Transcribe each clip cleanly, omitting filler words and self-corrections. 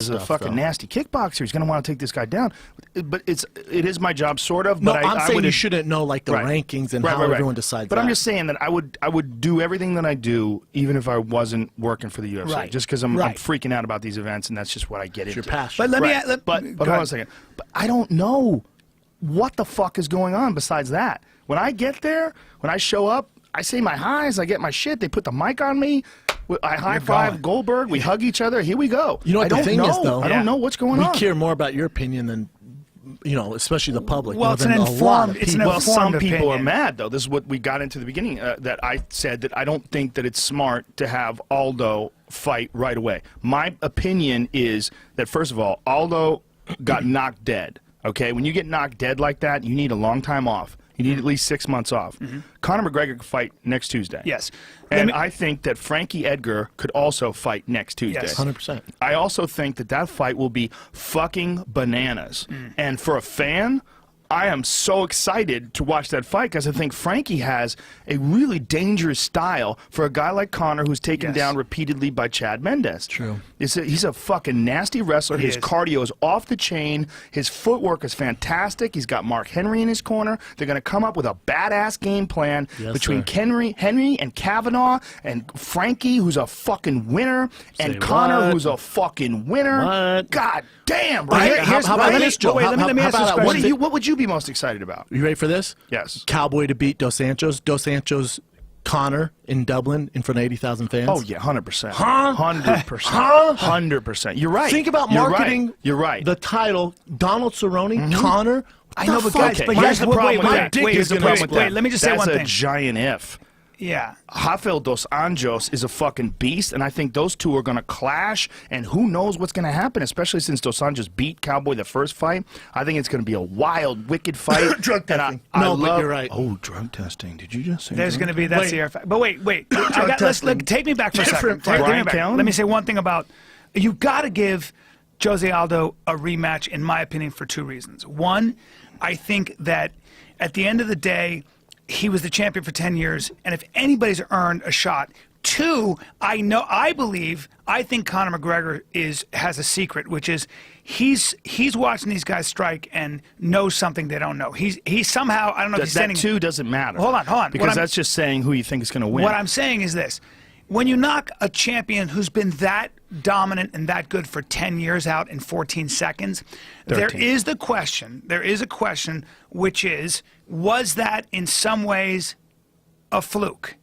is a fucking nasty kickboxer. He's going to want to take this guy down. But it is my job, sort of. No, but I'm saying you shouldn't know like the rankings and how everyone decides. But I'm just saying that I would do everything that I do, even if I wasn't working for the UFC, just because I'm freaking out about these events, and that's just what I get into. Your passion. But but hold on a second. But I don't know what the fuck is going on besides that. When I get there, when I show up, I say my highs, I get my shit, they put the mic on me, I high-five Goldberg, we hug each other, here we go. You know what the thing is, though? I don't know what's going on. We care more about your opinion than, you know, especially the public. Well, it's an informed Well, some people are mad, though. This is what we got into the beginning, that I said that I don't think that it's smart to have Aldo fight right away. My opinion is that, first of all, Aldo got knocked dead. Okay, when you get knocked dead like that, you need a long time off. You need at least 6 months off. Conor McGregor could fight next Tuesday. Yes. And I think that Frankie Edgar could also fight next Tuesday. Yes. 100%. I also think that that fight will be fucking bananas. And for a fan, I am so excited to watch that fight because I think Frankie has a really dangerous style for a guy like Conor who's taken down repeatedly by Chad Mendes. True. He's a fucking nasty wrestler. His cardio is off the chain. His footwork is fantastic. He's got Mark Henry in his corner. They're going to come up with a badass game plan between Henry and Kavanaugh and Frankie, who's a fucking winner, and Conor, who's a fucking winner. God damn, right? How about this, Joe? Let me ask you this question. What would you be most excited about? You ready for this? Yes. Cowboy to beat Dos Anjos. Dos Anjos, Conor in Dublin in front of 80,000 fans. Oh yeah, 100%. Huh? 100%. 100%. You're right. Think about marketing. You're right. The title, Donald Cerrone, Conor. I know, but guys, but here's the problem with that. Here's the problem with that. Let me just say one thing. That's a giant if. Yeah. Rafael Dos Anjos is a fucking beast, and I think those two are going to clash, and who knows what's going to happen, especially since Dos Anjos beat Cowboy the first fight. I think it's going to be a wild, wicked fight. Drug testing. But you're right. Oh, drug testing. Did you just say There's going to be, that's the air fact. But wait. Take me back for a second. Let me say one thing about, you got to give Jose Aldo a rematch, in my opinion, for two reasons. One, I think that at the end of the day, he was the champion for 10 years, and if anybody's earned a shot. Two, I think Conor McGregor has a secret, which is he's watching these guys strike and knows something they don't know. He's somehow, I don't know if he's that standing. Two doesn't matter. Hold on. Because that's just saying who you think is going to win. What I'm saying is this. When you knock a champion who's been that dominant and that good for 10 years out in 14 seconds, 13. There is a question, which is, was that in some ways a fluke?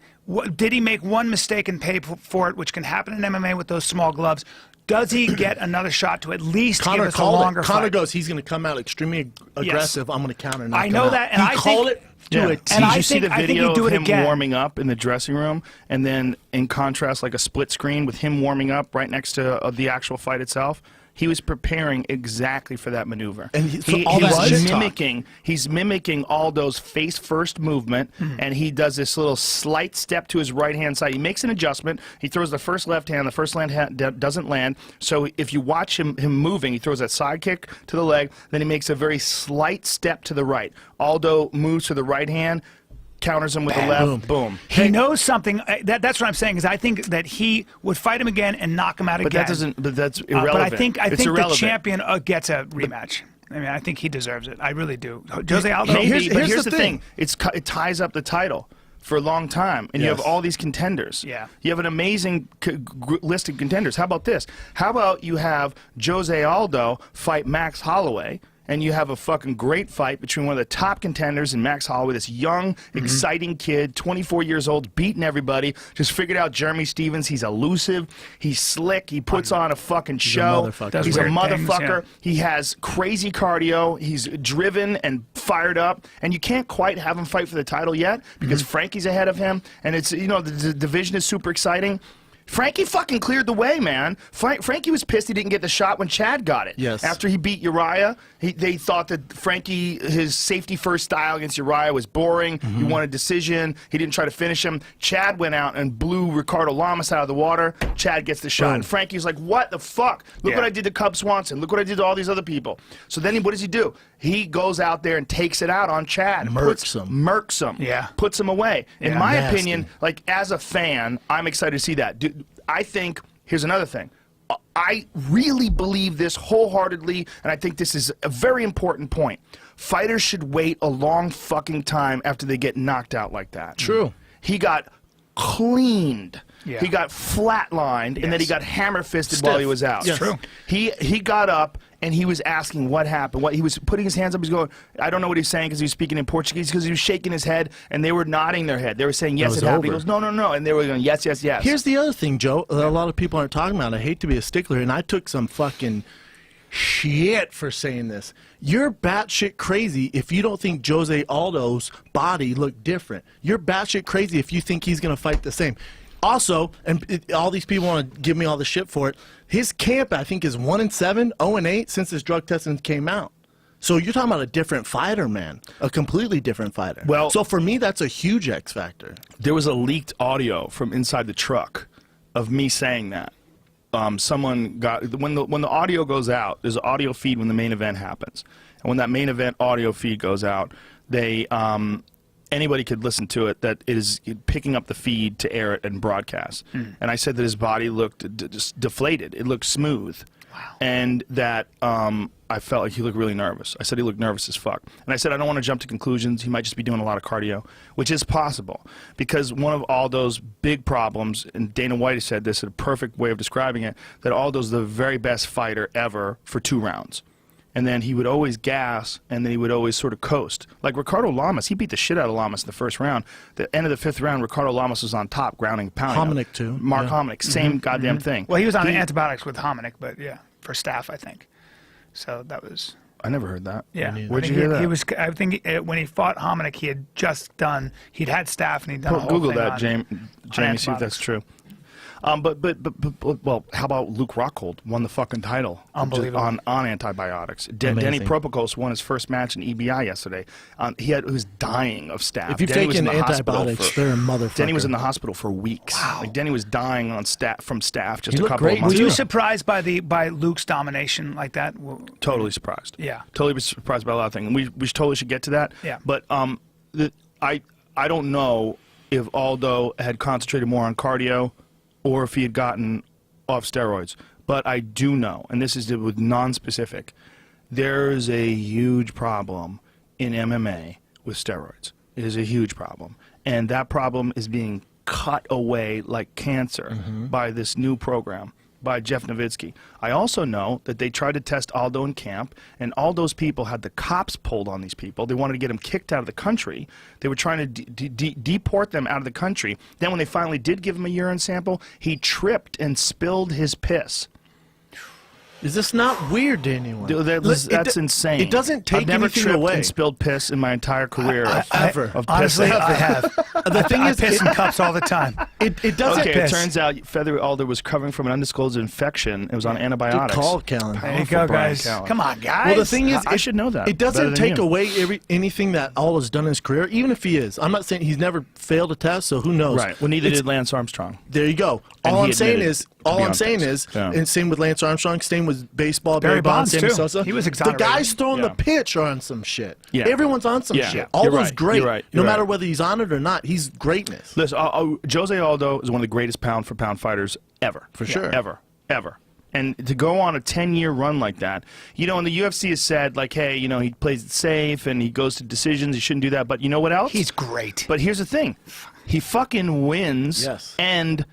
Did he make one mistake and pay for it, which can happen in MMA with those small gloves? Does he get another shot to at least give us a longer fight? Conor goes, he's going to come out extremely aggressive. I'm going to counter. I know that, and I called it. Did you see the video of him warming up in the dressing room, and then in contrast, like a split screen with him warming up right next to the actual fight itself? He was preparing exactly for that maneuver. And he's mimicking Aldo's face-first movement, and he does this little slight step to his right-hand side. He makes an adjustment. He throws the first left hand. The first hand doesn't land. So if you watch him moving, he throws that side kick to the leg. Then he makes a very slight step to the right. Aldo moves to the right hand, counters him with the left, boom. He knows something. That's what I'm saying. Is I think that he would fight him again and knock him out again. But that's irrelevant. But I think the champion gets a rematch. I mean, I think he deserves it. I really do. Jose Aldo. Here's the thing. It ties up the title for a long time, and you have all these contenders. Yeah. You have an amazing list of contenders. How about this? How about you have Jose Aldo fight Max Holloway, and you have a fucking great fight between one of the top contenders and Max Holloway, this young, exciting kid, 24 years old, beating everybody, just figured out Jeremy Stevens. He's elusive. He's slick. He puts on a fucking show. He's a motherfucker. He has crazy cardio. He's driven and fired up. And you can't quite have him fight for the title yet because Frankie's ahead of him. And it's, you know, the division is super exciting. Frankie fucking cleared the way, man. Frankie was pissed he didn't get the shot when Chad got it. Yes. After he beat Uriah, they thought that Frankie, his safety-first style against Uriah was boring. He wanted decision. He didn't try to finish him. Chad went out and blew Ricardo Lamas out of the water. Chad gets the shot. And Frankie was like, what the fuck? Look what I did to Cub Swanson. Look what I did to all these other people. So then what does he do? He goes out there and takes it out on Chad. Murks him. Yeah. Puts him away. In my opinion, like as a fan, I'm excited to see that. I think, here's another thing. I really believe this wholeheartedly, and I think this is a very important point. Fighters should wait a long fucking time after they get knocked out like that. True. He got cleaned. Yeah. He got flatlined, and then he got hammer-fisted Stiff. while he was out. Yes. True. He got up, and he was asking what happened. What he was putting his hands up. He's going, I don't know what he's saying because he was speaking in Portuguese, because he was shaking his head, and they were nodding their head. They were saying, yes, was it happened. He over. goes, no, no, no. And they were going, yes, yes, yes. Here's the other thing, Joe, that a lot of people aren't talking about. I hate to be a stickler, and I took some fucking shit for saying this. You're batshit crazy if you don't think Jose Aldo's body looked different. You're batshit crazy if you think he's going to fight the same. Also, and all these people want to give me all the shit for it, his camp, I think, is 1-7, 0-8 since his drug testing came out. So you're talking about a different fighter, man. A completely different fighter. Well, so for me, that's a huge X factor. There was a leaked audio from inside the truck of me saying that. Someone got when the audio goes out. There's an audio feed when the main event happens, and when that main event audio feed goes out, they anybody could listen to it. That it is picking up the feed to air it and broadcast. And I said that his body looked just deflated. It looked smooth. Wow. And that I felt like he looked really nervous. I said he looked nervous as fuck. And I said I don't want to jump to conclusions. He might just be doing a lot of cardio, which is possible. Because one of Aldo's big problems, and Dana White has said this in a perfect way of describing it, that Aldo's the very best fighter ever for 2 rounds. And then he would always gas, and then he would always sort of coast. Like Ricardo Lamas, he beat the shit out of Lamas in the first round. The end of the 5th round, Ricardo Lamas was on top, grounding, pounding. Hominick, too. Mark Yeah. Hominick, same goddamn thing. Well, he was on antibiotics with Hominick, but yeah, for staph, I think. So that was. I never heard that. Yeah. Where'd I you think hear that? He was. I think when he fought Hominick, he had just done. He'd had staph, and he'd done a whole Google thing that, on, Jamie, see if that's antibiotics. true. But well, how about Luke Rockhold won the fucking title Unbelievable. on antibiotics? Denny Amazing. Propokos won his first match in EBI yesterday. He was dying of staph. If you've Denny was in taken the hospital antibiotics, for- they're a motherfucker. Denny was in the hospital for weeks. Wow. Like Denny was dying on from staph just He a looked couple of great, months Were you ago. surprised by Luke's domination like that? Totally surprised. Yeah. Totally was surprised by a lot of things. And we totally should get to that. Yeah. But I don't know if Aldo had concentrated more on cardio or if he had gotten off steroids. But I do know, and this is with non-specific, there is a huge problem in MMA with steroids. It is a huge problem. And that problem is being cut away like cancer by this new program by Jeff Nowitzki. I also know that they tried to test Aldo in camp, and Aldo's people had the cops pulled on these people. They wanted to get him kicked out of the country. They were trying to deport them out of the country. Then when they finally did give him a urine sample, he tripped and spilled his piss. Is this not weird to anyone? That's insane. It doesn't take I've never anything tripped away. and spilled piss in my entire career. Honestly, I have. The thing I is, piss in cups all the time. it doesn't. Okay, piss. it turns out Feather Aldo was covering from an undisclosed infection. It was on antibiotics. Good call, Callan. There you Powerful go, Brian guys. Callen. Come on, guys. Well, the thing is, I should know that. It better doesn't than take you. away anything that Aldo's done in his career, even if he is. I'm not saying he's never failed a test, so who knows? Right. Well, neither It's- did Lance Armstrong. There you go. And All he I'm saying admitted is, to be on things. Yeah. and same with Lance Armstrong, same with baseball, Barry Barry Bonds, Bonds, Sammy too. Sosa. He was The exonerated. guys throwing Yeah. the pitch are on some shit. Yeah. Everyone's on some Yeah. shit. You're Aldo's right. great. You're right. No You're matter right. whether he's on it or not, he's greatness. Listen, Jose Aldo is one of the greatest pound-for-pound fighters ever. For sure. Ever. And to go on a 10-year run like that, you know, and the UFC has said, like, hey, you know, he plays it safe and he goes to decisions. He shouldn't do that. But you know what else? He's great. But here's the thing. He fucking wins. Yes. And,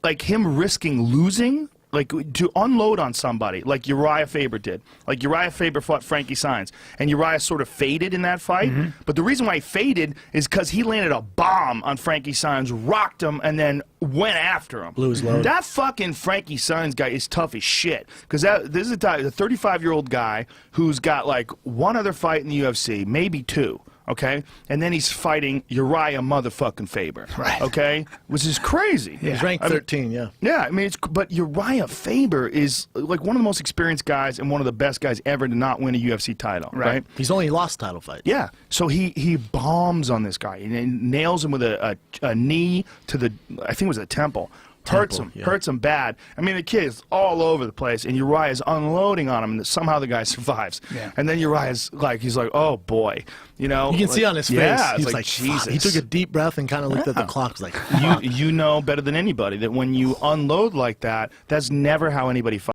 like, him risking losing, like, to unload on somebody, like Uriah Faber did. Like, Uriah Faber fought Frankie Saenz, and Uriah sort of faded in that fight. But the reason why he faded is because he landed a bomb on Frankie Saenz, rocked him, and then went after him. Blew his load. That fucking Frankie Saenz guy is tough as shit. Because this is a 35-year-old guy who's got, like, one other fight in the UFC, maybe 2. Okay, and then he's fighting Uriah motherfucking Faber. Right. Okay, which is crazy. He's ranked 13, yeah. Yeah, I mean, but Uriah Faber is like one of the most experienced guys and one of the best guys ever to not win a UFC title. Right. He's only lost title fights. Yeah. So he bombs on this guy and nails him with a knee to the, I think it was the temple. hurts him bad. I mean, the kid is all over the place, and Uriah is unloading on him, and somehow the guy survives. Yeah. And then Uriah's like, he's like, oh boy, you know. You can see on his face. Yeah, He's it's like, Jesus. Fuck. He took a deep breath and kind of looked at the clock. Was like, you know better than anybody that when you unload like that, that's never how anybody fights.